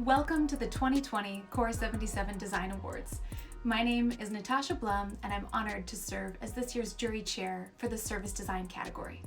Welcome to the 2020 Core77 Design Awards. My name is Natasha Blum, and I'm honored to serve as this year's jury chair for the service design category.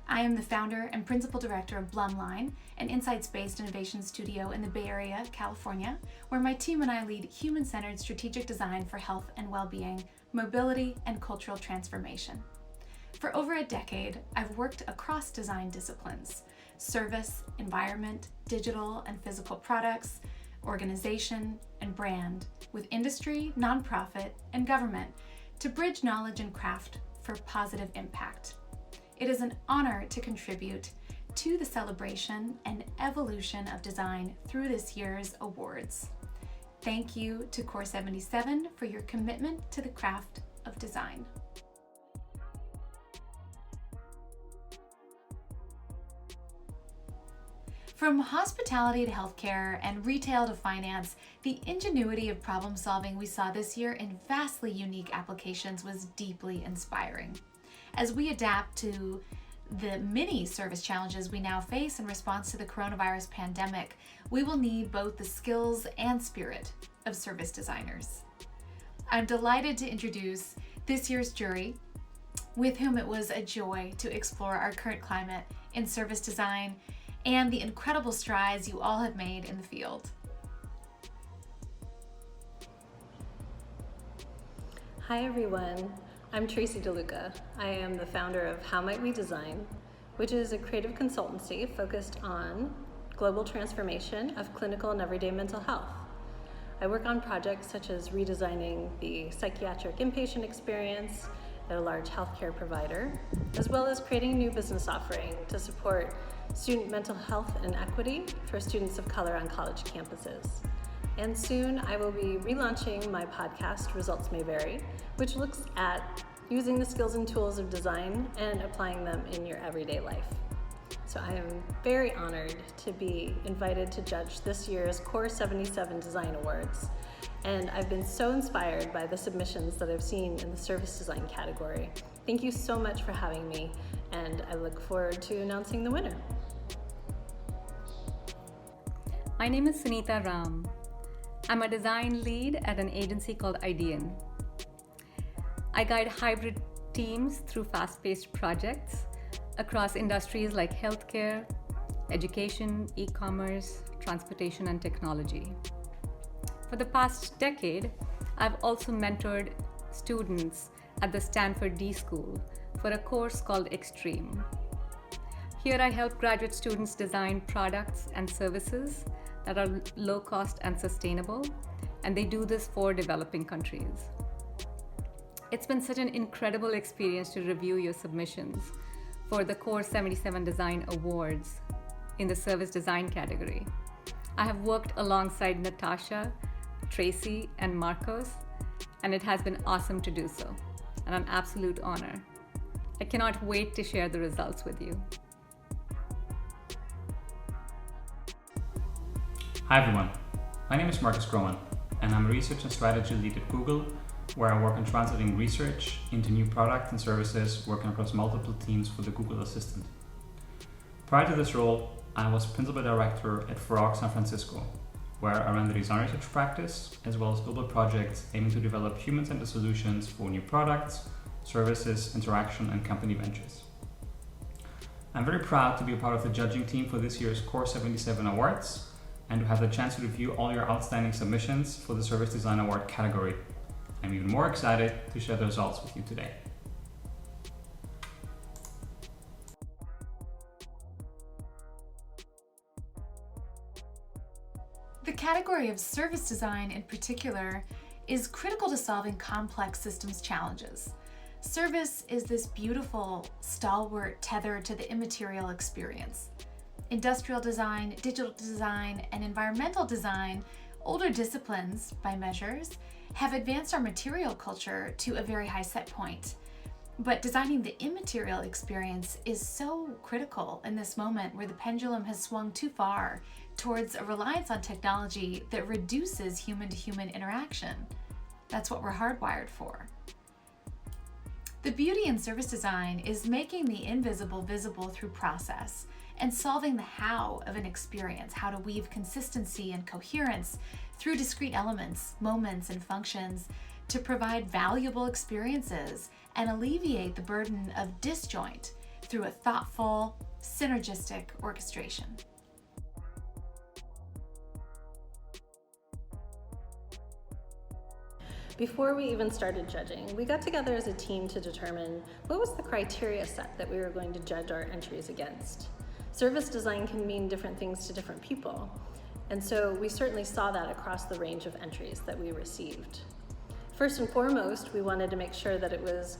I am the founder and principal director of Blumline, an insights-based innovation studio in the Bay Area, California, where my team and I lead human-centered strategic design for health and well-being, mobility, and cultural transformation. For over a decade, I've worked across design disciplines: service, environment, digital and physical products, organization, and brand, with industry, nonprofit, and government to bridge knowledge and craft for positive impact. It is an honor to contribute to the celebration and evolution of design through this year's awards. Thank you to Core77 for your commitment to the craft of design. From hospitality to healthcare and retail to finance, the ingenuity of problem solving we saw this year in vastly unique applications was deeply inspiring. As we adapt to the many service challenges we now face in response to the coronavirus pandemic, we will need both the skills and spirit of service designers. I'm delighted to introduce this year's jury, with whom it was a joy to explore our current climate in service design and the incredible strides you all have made in the field. Hi everyone, I'm Tracy DeLuca. I am the founder of How Might We Design, which is a creative consultancy focused on global transformation of clinical and everyday mental health. I work on projects such as redesigning the psychiatric inpatient experience at a large healthcare provider, as well as creating a new business offering to support student mental health and equity for students of color on college campuses. And soon I will be relaunching my podcast, Results May Vary, which looks at using the skills and tools of design and applying them in your everyday life. So I am very honored to be invited to judge this year's Core77 Design Awards. And I've been so inspired by the submissions that I've seen in the service design category. Thank you so much for having me, and I look forward to announcing the winner. My name is Sunita. I'm a design lead at an agency called Idean. I guide hybrid teams through fast-paced projects across industries like healthcare, education, e-commerce, transportation, and technology. For the past decade, I've also mentored students at the Stanford D School for a course called Extreme. Here I help graduate students design products and services that are low cost and sustainable, and they do this for developing countries. It's been such an incredible experience to review your submissions for the Core77 Design Awards in the service design category. I have worked alongside Natasha, Tracy, and Markos, and it has been awesome to do so, and an absolute honor. I cannot wait to share the results with you. Hi everyone, my name is Markos Grohmann, and I'm a research and strategy lead at Google, where I work on translating research into new products and services, working across multiple teams for the Google Assistant. Prior to this role, I was principal director at Frog San Francisco, where I ran the design research practice, as well as global projects aiming to develop human-centered solutions for new products, services, interaction, and company ventures. I'm very proud to be a part of the judging team for this year's Core77 Awards, and to have the chance to review all your outstanding submissions for the Service Design Award category. I'm even more excited to share the results with you today. The category of service design in particular is critical to solving complex systems challenges. Service is this beautiful, stalwart tether to the immaterial experience. Industrial design, digital design, and environmental design, older disciplines by measures, have advanced our material culture to a very high set point. But designing the immaterial experience is so critical in this moment where the pendulum has swung too far towards a reliance on technology that reduces human-to-human interaction. That's what we're hardwired for. The beauty in service design is making the invisible visible through process and solving the how of an experience, how to weave consistency and coherence through discrete elements, moments, and functions to provide valuable experiences and alleviate the burden of disjoint through a thoughtful, synergistic orchestration. Before we even started judging, we got together as a team to determine what was the criteria set that we were going to judge our entries against. Service design can mean different things to different people, and so we certainly saw that across the range of entries that we received. First and foremost, we wanted to make sure that it was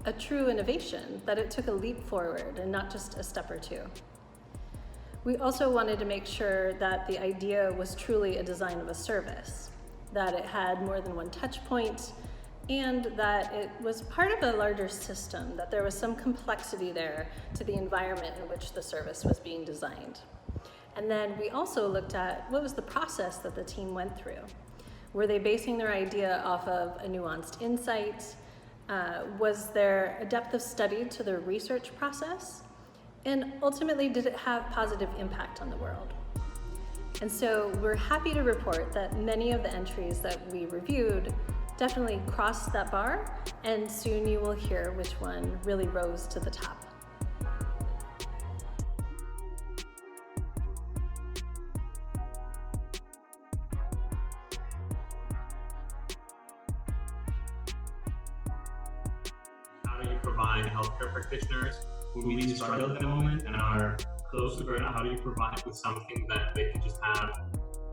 a true innovation, that it took a leap forward and not just a step or two. We also wanted to make sure that the idea was truly a design of a service, that it had more than one touch point, and that it was part of a larger system, that there was some complexity there to the environment in which the service was being designed. And then we also looked at what was the process that the team went through. Were they basing their idea off of a nuanced insight? Was there a depth of study to their research process? And ultimately, did it have positive impact on the world? And so we're happy to report that many of the entries that we reviewed definitely crossed that bar, and soon you will hear which one really rose to the top. How do you provide healthcare practitioners who really struggle at the moment and are close to burnout? How do you provide with something that they can just have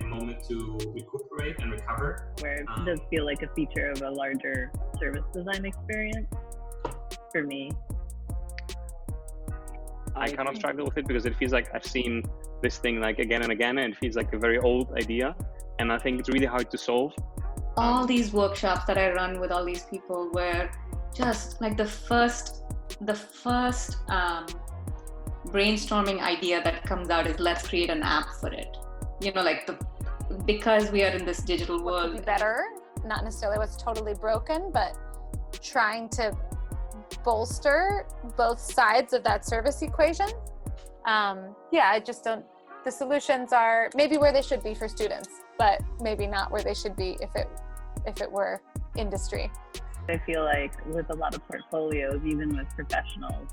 a moment to recuperate and recover? Where it does feel like a feature of a larger service design experience for me. I kind of struggle with it because it feels like I've seen this thing like again and again, and it feels like a very old idea, and I think it's really hard to solve. All these workshops that I run with all these people were just like the first brainstorming idea that comes out is let's create an app for it. You know, like because we are in this digital world. What could be better, not necessarily what's totally broken, but trying to bolster both sides of that service equation. I just don't, the solutions are maybe where they should be for students, but maybe not where they should be if it were industry. I feel like with a lot of portfolios, even with professionals,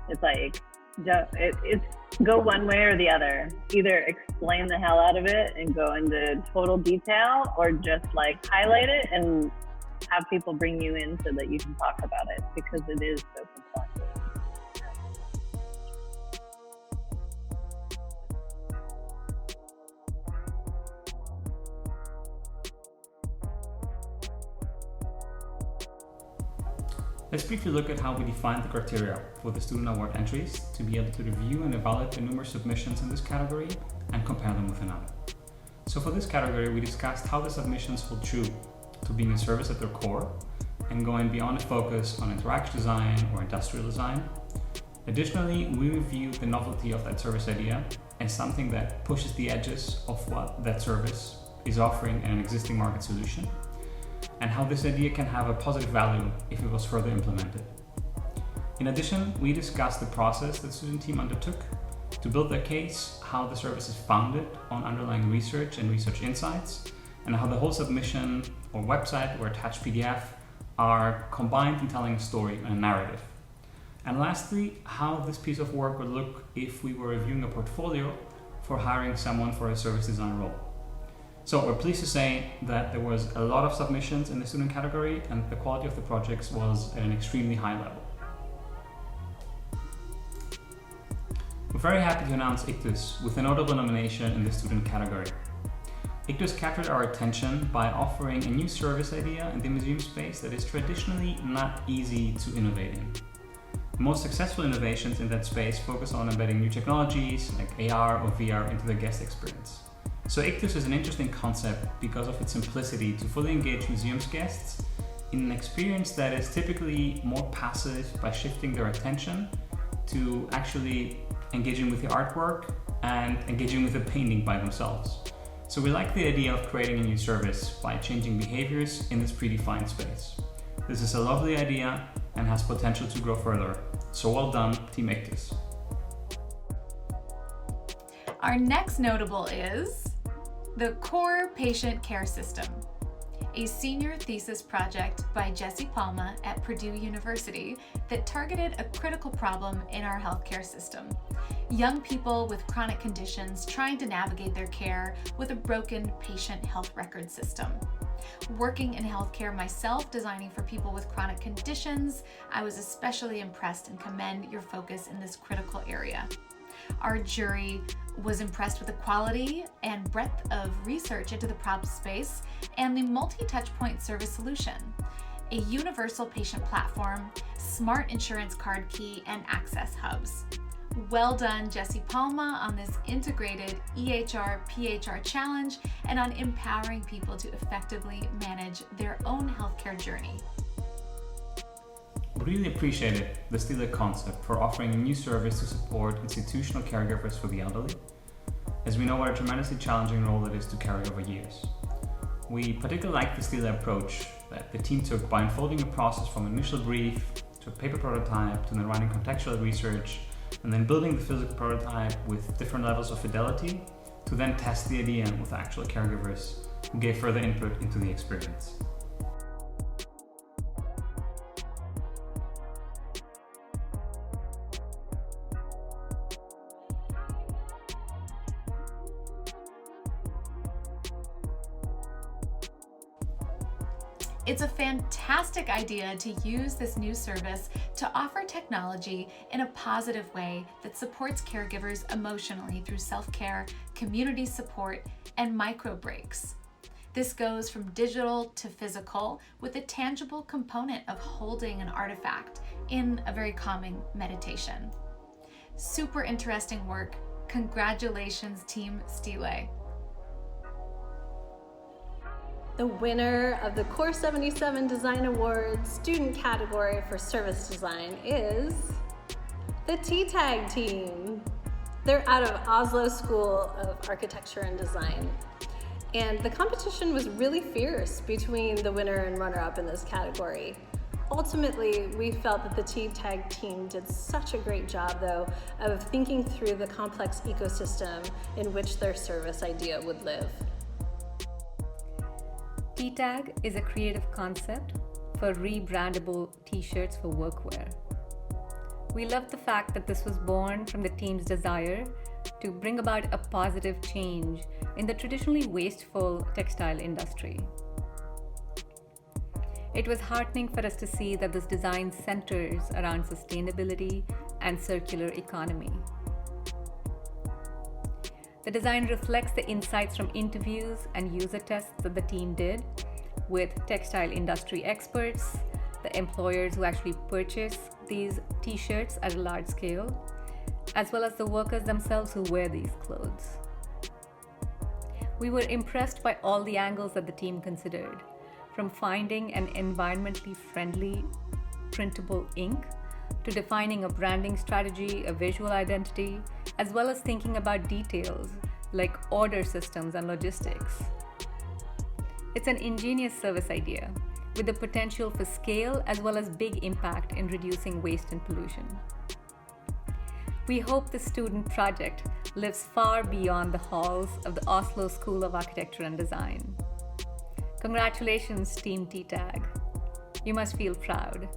it's like, it's go one way or the other. Either explain the hell out of it and go into total detail, or just like highlight it and have people bring you in so that you can talk about it, because it is so complex. Let's briefly look at how we defined the criteria for the student award entries to be able to review and evaluate the numerous submissions in this category and compare them with another. So for this category, we discussed how the submissions hold true to being a service at their core and going beyond a focus on interaction design or industrial design. Additionally, we reviewed the novelty of that service idea as something that pushes the edges of what that service is offering in an existing market solution, and how this idea can have a positive value if it was further implemented. In addition, we discussed the process the student team undertook to build their case, how the service is founded on underlying research and research insights, and how the whole submission or website or attached PDF are combined in telling a story and a narrative. And lastly, how this piece of work would look if we were reviewing a portfolio for hiring someone for a service design role. So we're pleased to say that there was a lot of submissions in the student category, and the quality of the projects was at an extremely high level. We're very happy to announce Ictus with a notable nomination in the student category. Ictus captured our attention by offering a new service idea in the museum space that is traditionally not easy to innovate in. The most successful innovations in that space focus on embedding new technologies like AR or VR into the guest experience. So Ictus is an interesting concept because of its simplicity to fully engage museums guests in an experience that is typically more passive by shifting their attention to actually engaging with the artwork and engaging with the painting by themselves. So we like the idea of creating a new service by changing behaviors in this predefined space. This is a lovely idea and has potential to grow further. So well done, Team Ictus. Our next notable is the Core Patient Care System, a senior thesis project by Jesse Palma at Purdue University that targeted a critical problem in our healthcare system: young people with chronic conditions trying to navigate their care with a broken patient health record system. Working in healthcare myself, designing for people with chronic conditions, I was especially impressed and commend your focus in this critical area. Our jury was impressed with the quality and breadth of research into the problem space and the multi-touchpoint service solution: a universal patient platform, smart insurance card key, and access hubs. Well done, Jesse Palma, on this integrated EHR/PHR challenge and on empowering people to effectively manage their own healthcare journey. Really appreciated the DELIBERATION concept for offering a new service to support institutional caregivers for the elderly, as we know what a tremendously challenging role it is to carry over years. We particularly like the DELIBERATION approach that the team took by unfolding a process from initial brief to a paper prototype to then running contextual research and then building the physical prototype with different levels of fidelity to then test the idea with actual caregivers who gave further input into the experience. It's a fantastic idea to use this new service to offer technology in a positive way that supports caregivers emotionally through self-care, community support, and micro breaks. This goes from digital to physical with a tangible component of holding an artifact in a very calming meditation. Super interesting work. Congratulations, Team Stile. The winner of the Core77 Design Awards student category for service design is the T-Tag team. They're out of Oslo School of Architecture and Design. And the competition was really fierce between the winner and runner-up in this category. Ultimately, we felt that the T-Tag team did such a great job, though, of thinking through the complex ecosystem in which their service idea would live. T-Tag is a creative concept for rebrandable t-shirts for workwear. We love the fact that this was born from the team's desire to bring about a positive change in the traditionally wasteful textile industry. It was heartening for us to see that this design centers around sustainability and circular economy. The design reflects the insights from interviews and user tests that the team did with textile industry experts, the employers who actually purchase these t-shirts at a large scale, as well as the workers themselves who wear these clothes. We were impressed by all the angles that the team considered, from finding an environmentally friendly printable ink to defining a branding strategy, a visual identity, as well as thinking about details like order systems and logistics. It's an ingenious service idea with the potential for scale as well as big impact in reducing waste and pollution. We hope the student project lives far beyond the halls of the Oslo School of Architecture and Design. Congratulations, Team T-Tag. You must feel proud.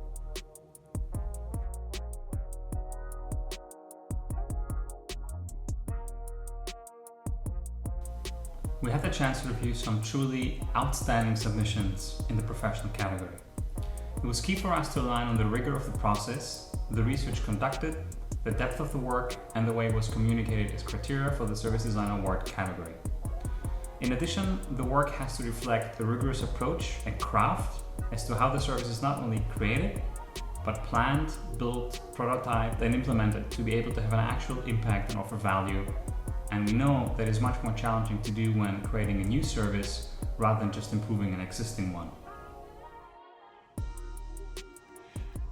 We had the chance to review some truly outstanding submissions in the professional category. It was key for us to align on the rigor of the process, the research conducted, the depth of the work, and the way it was communicated as criteria for the Service Design Award category. In addition, the work has to reflect the rigorous approach and craft as to how the service is not only created, but planned, built, prototyped, and implemented to be able to have an actual impact and offer value. And we know that it's much more challenging to do when creating a new service rather than just improving an existing one.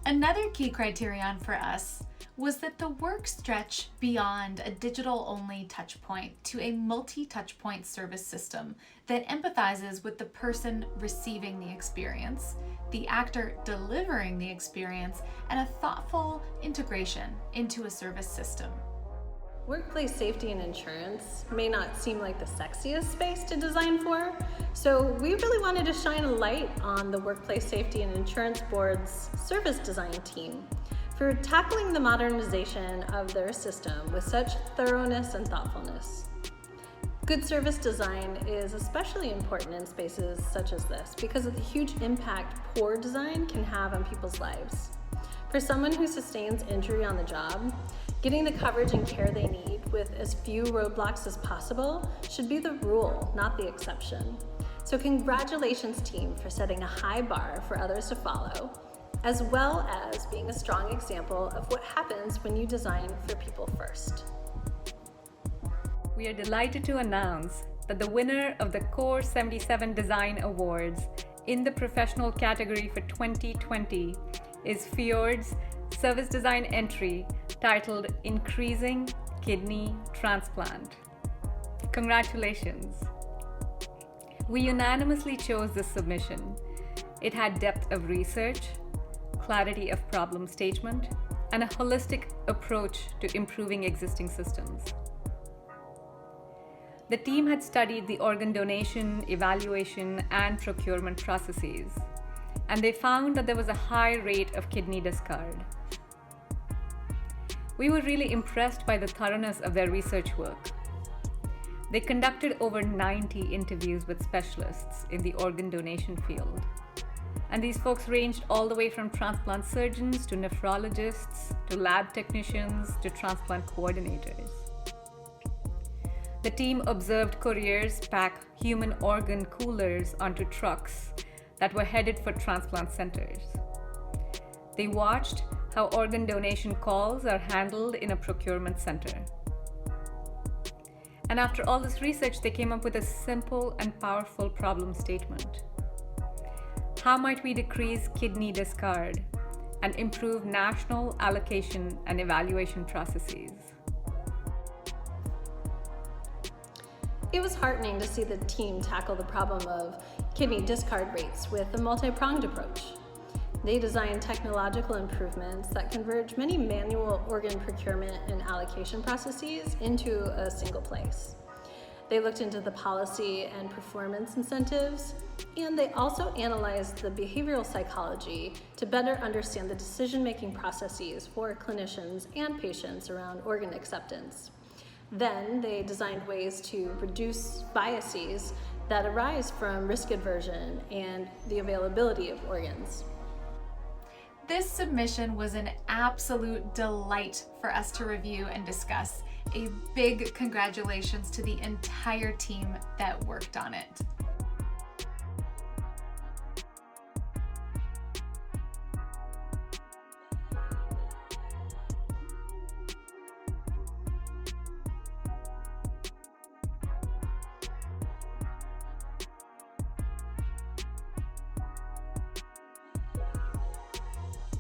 Another key criterion for us was that the work stretch beyond a digital-only touchpoint to a multi-touchpoint service system that empathizes with the person receiving the experience, the actor delivering the experience, and a thoughtful integration into a service system. Workplace safety and insurance may not seem like the sexiest space to design for, so we really wanted to shine a light on the Workplace Safety and Insurance Board's service design team for tackling the modernization of their system with such thoroughness and thoughtfulness. Good service design is especially important in spaces such as this because of the huge impact poor design can have on people's lives. For someone who sustains injury on the job, getting the coverage and care they need with as few roadblocks as possible should be the rule, not the exception. So congratulations, team, for setting a high bar for others to follow, as well as being a strong example of what happens when you design for people first. We are delighted to announce that the winner of the Core77 Design Awards in the professional category for 2020 is Fjord's service design entry titled Increasing Kidney Transplant. Congratulations! We unanimously chose this submission. It had depth of research, clarity of problem statement, and a holistic approach to improving existing systems. The team had studied the organ donation, evaluation, and procurement processes, and they found that there was a high rate of kidney discard. We were really impressed by the thoroughness of their research work. They conducted over 90 interviews with specialists in the organ donation field. And these folks ranged all the way from transplant surgeons to nephrologists to lab technicians to transplant coordinators. The team observed couriers pack human organ coolers onto trucks that were headed for transplant centers. They watched how organ donation calls are handled in a procurement center. And after all this research, they came up with a simple and powerful problem statement. How might we decrease kidney discard and improve national allocation and evaluation processes? It was heartening to see the team tackle the problem of kidney discard rates with a multi-pronged approach. They designed technological improvements that converge many manual organ procurement and allocation processes into a single place. They looked into the policy and performance incentives, and they also analyzed the behavioral psychology to better understand the decision-making processes for clinicians and patients around organ acceptance. Then they designed ways to reduce biases that arise from risk aversion and the availability of organs. This submission was an absolute delight for us to review and discuss. A big congratulations to the entire team that worked on it.